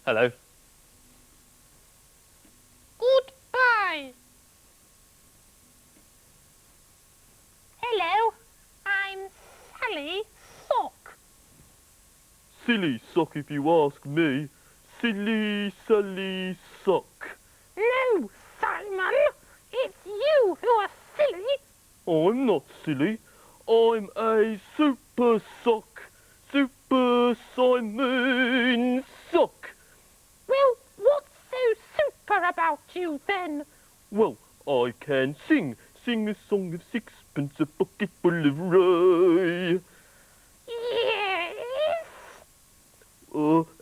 Hello. Goodbye. Hello, I'm Sally Sock. Silly sock if you ask me. Silly Sally Sock. No, Simon, it's you who are silly. I'm not silly. I'm a super sock. Super Simon Sock. Well, what's so super about you then? Well, I can sing a song of sixpence, a bucket full of rye. Yes.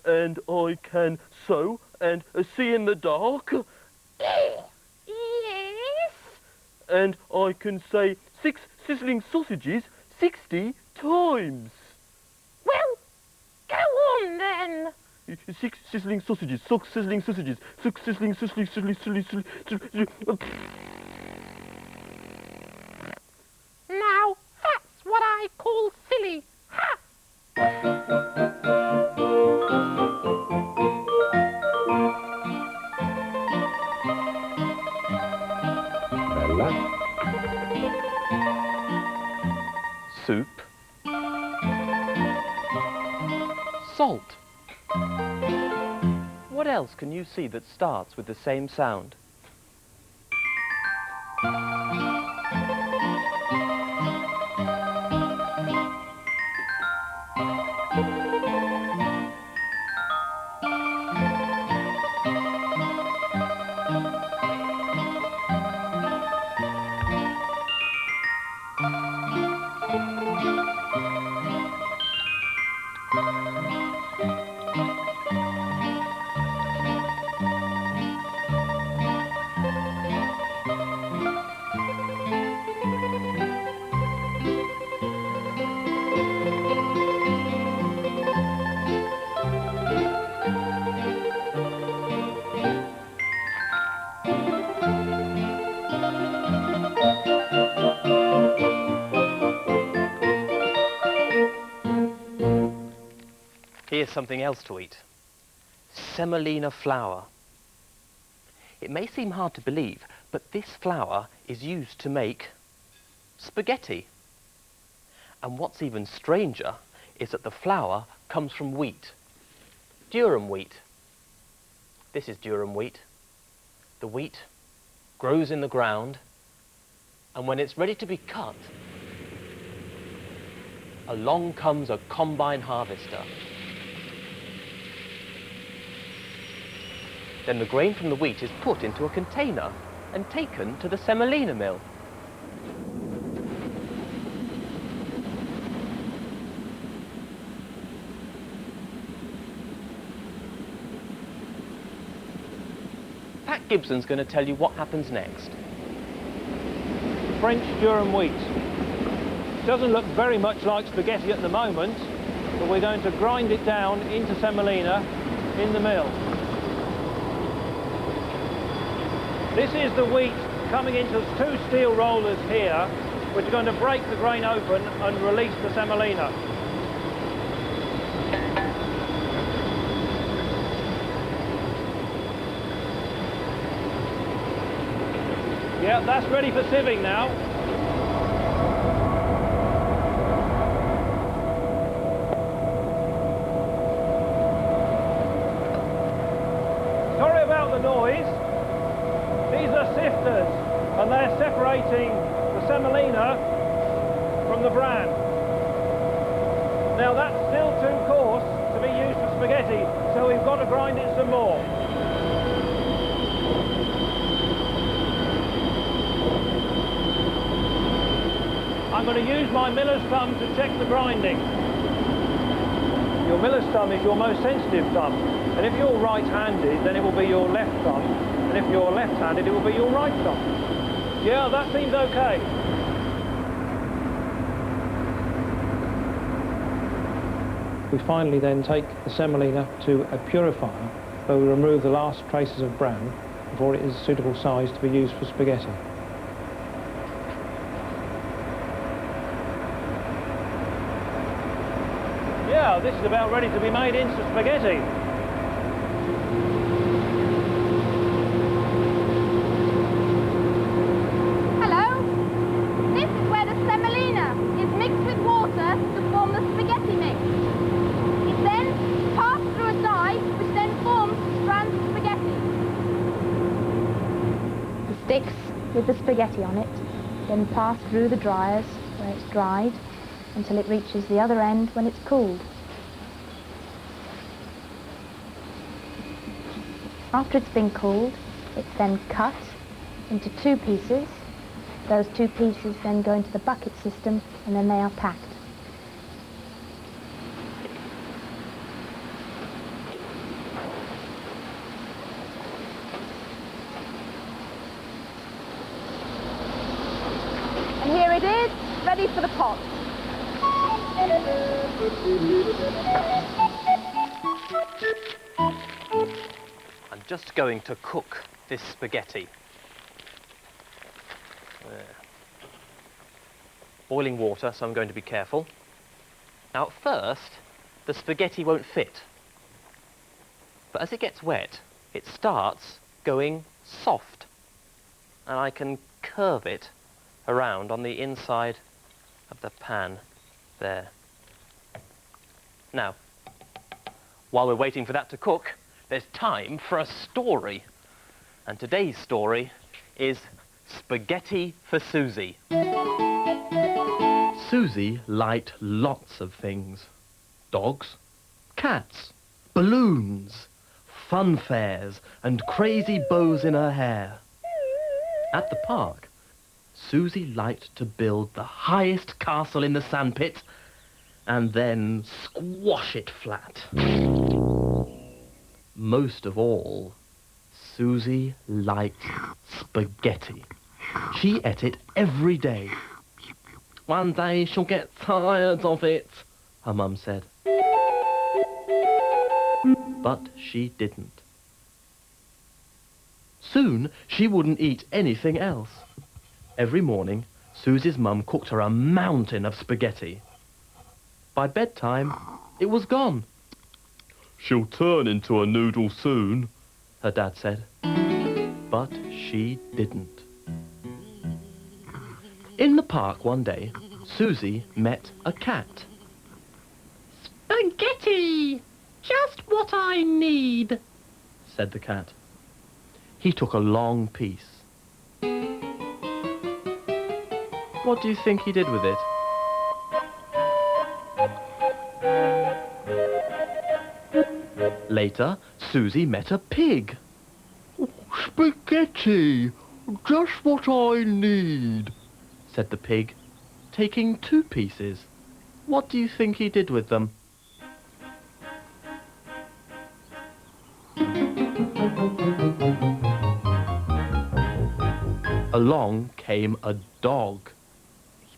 And I can sew and see in the dark. Yes. And I can say 6 sizzling sausages 60 times. Well, go on then. 6 sizzling sausages, 6 sizzling sausages, 6 sizzling, Now, that's what I call silly. Ha! Bella. Soup. Salt. What else can you see that starts with the same sound? Here's something else to eat. Semolina flour. It may seem hard to believe, but this flour is used to make spaghetti. And what's even stranger is that the flour comes from wheat. Durum wheat. This is durum wheat. The wheat grows in the ground, and when it's ready to be cut, along comes a combine harvester. Then the grain from the wheat is put into a container and taken to the semolina mill. Pat Gibson's going to tell you what happens next. French durum wheat. Doesn't look very much like spaghetti at the moment, but we're going to grind it down into semolina in the mill. This is the wheat coming into 2 steel rollers here, which are going to break the grain open and release the semolina. Yeah, that's ready for sieving now. Sorry about the noise. These are sifters, and they're separating the semolina from the bran. Now that's still too coarse to be used for spaghetti, so we've got to grind it some more. I'm going to use my miller's thumb to check the grinding. Your miller's thumb is your most sensitive thumb, and if you're right-handed, then it will be your left thumb. And if you're left-handed, it will be your right thumb. Yeah, that seems okay. We finally then take the semolina to a purifier where we remove the last traces of bran before it is a suitable size to be used for spaghetti. Yeah, this is about ready to be made into spaghetti. with the spaghetti on it, then passed through the dryers where it's dried until it reaches the other end when it's cooled. After it's been cooled, it's then cut into 2 pieces. Those 2 pieces then go into the bucket system and then they are packed. And here it is, ready for the pot. I'm just going to cook this spaghetti. There. Boiling water, so I'm going to be careful. Now, at first, the spaghetti won't fit. But as it gets wet, it starts going soft. And I can curve it around on the inside of the pan there. Now, while we're waiting for that to cook, there's time for a story. And today's story is Spaghetti for Suzy. Suzy liked lots of things. Dogs, cats, balloons, fun fairs, and crazy bows in her hair. At the park, Suzy liked to build the highest castle in the sandpit and then squash it flat. Most of all, Suzy liked spaghetti. She ate it every day. One day she'll get tired of it, her mum said. But she didn't. Soon she wouldn't eat anything else. Every morning, Suzy's mum cooked her a mountain of spaghetti. By bedtime, it was gone. She'll turn into a noodle soon, her dad said. But she didn't. In the park one day, Suzy met a cat. Spaghetti! Just what I need, said the cat. He took a long piece. What do you think he did with it? Later, Suzy met a pig. Spaghetti! Just what I need, said the pig, taking 2 pieces. What do you think he did with them? Along came a dog.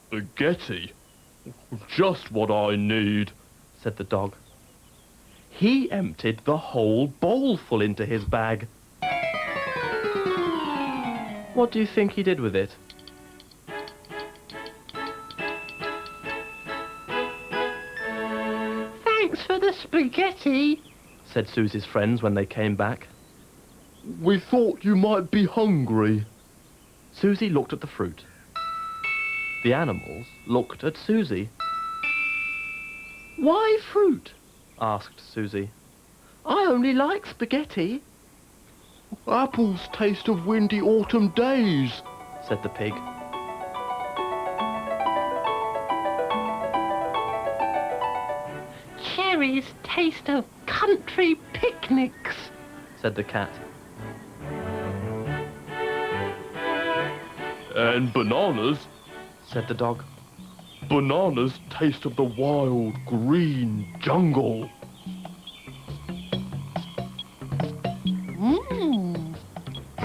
Spaghetti? Just what I need, said the dog. He emptied the whole bowlful into his bag. What do you think he did with it? Thanks for the spaghetti, said Suzy's friends when they came back. We thought you might be hungry. Suzy looked at the fruit. The animals looked at Suzy. Why fruit? Asked Suzy. I only like spaghetti. Apples taste of windy autumn days, said the pig. Cherries taste of country picnics, said the cat. And bananas, said the dog. Bananas taste of the wild green jungle.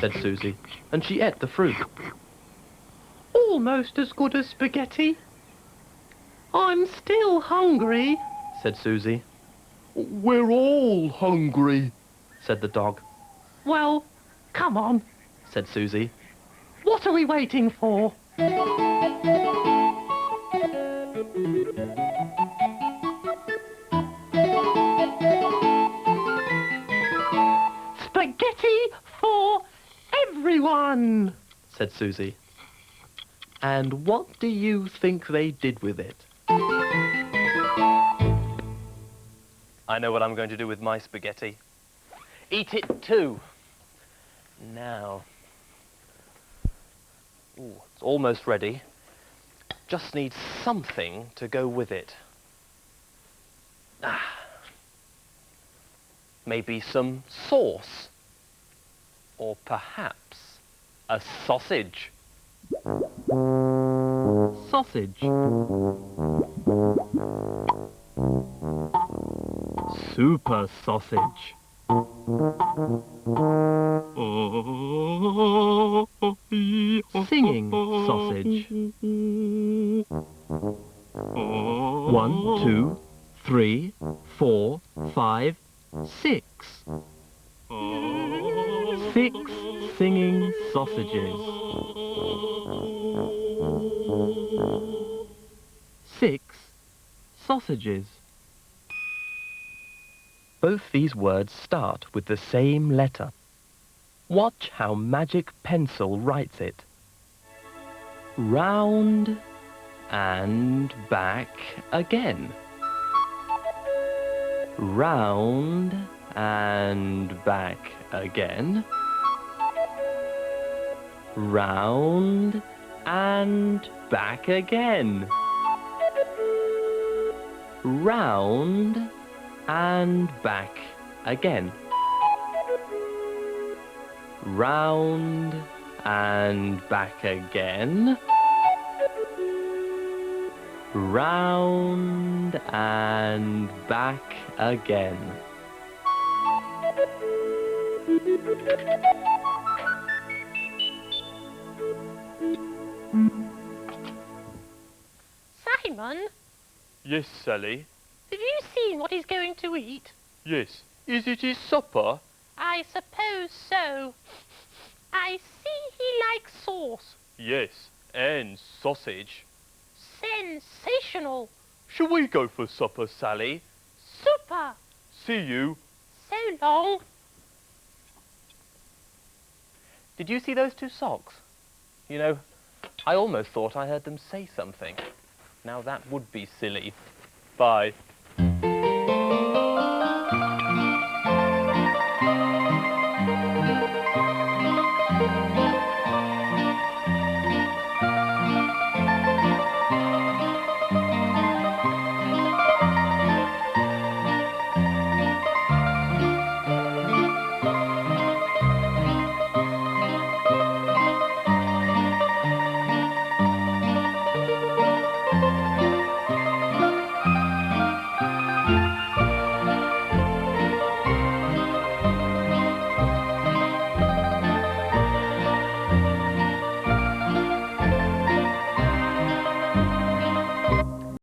Said Suzy, and she ate the fruit. Almost as good as spaghetti. I'm still hungry, said Suzy. We're all hungry, said the dog. Well, come on, said Suzy. What are we waiting for? Spaghetti for everyone, said Suzy. And what do you think they did with it? I know what I'm going to do with my spaghetti. Eat it too. Now. Ooh, it's almost ready. Just needs something to go with it. Ah. Maybe some sauce. Or perhaps a sausage. Sausage. Super sausage. Singing sausage. 1, 2, 3, 4, 5, 6. 6 singing sausages. 6 sausages. Both these words start with the same letter. Watch how Magic Pencil writes it. Round and back again. Round and back again. Round and back again. Round and back again. Round and back again. Round and back again. Simon, Yes, Sally. have you seen what he's going to eat? Yes. Is it his supper? I suppose so. I see he likes sauce. Yes, and sausage. Sensational. Shall we go for supper, Sally? Super. See you. So long. Did you see those two socks? You know, I almost thought I heard them say something. Now that would be silly. Bye.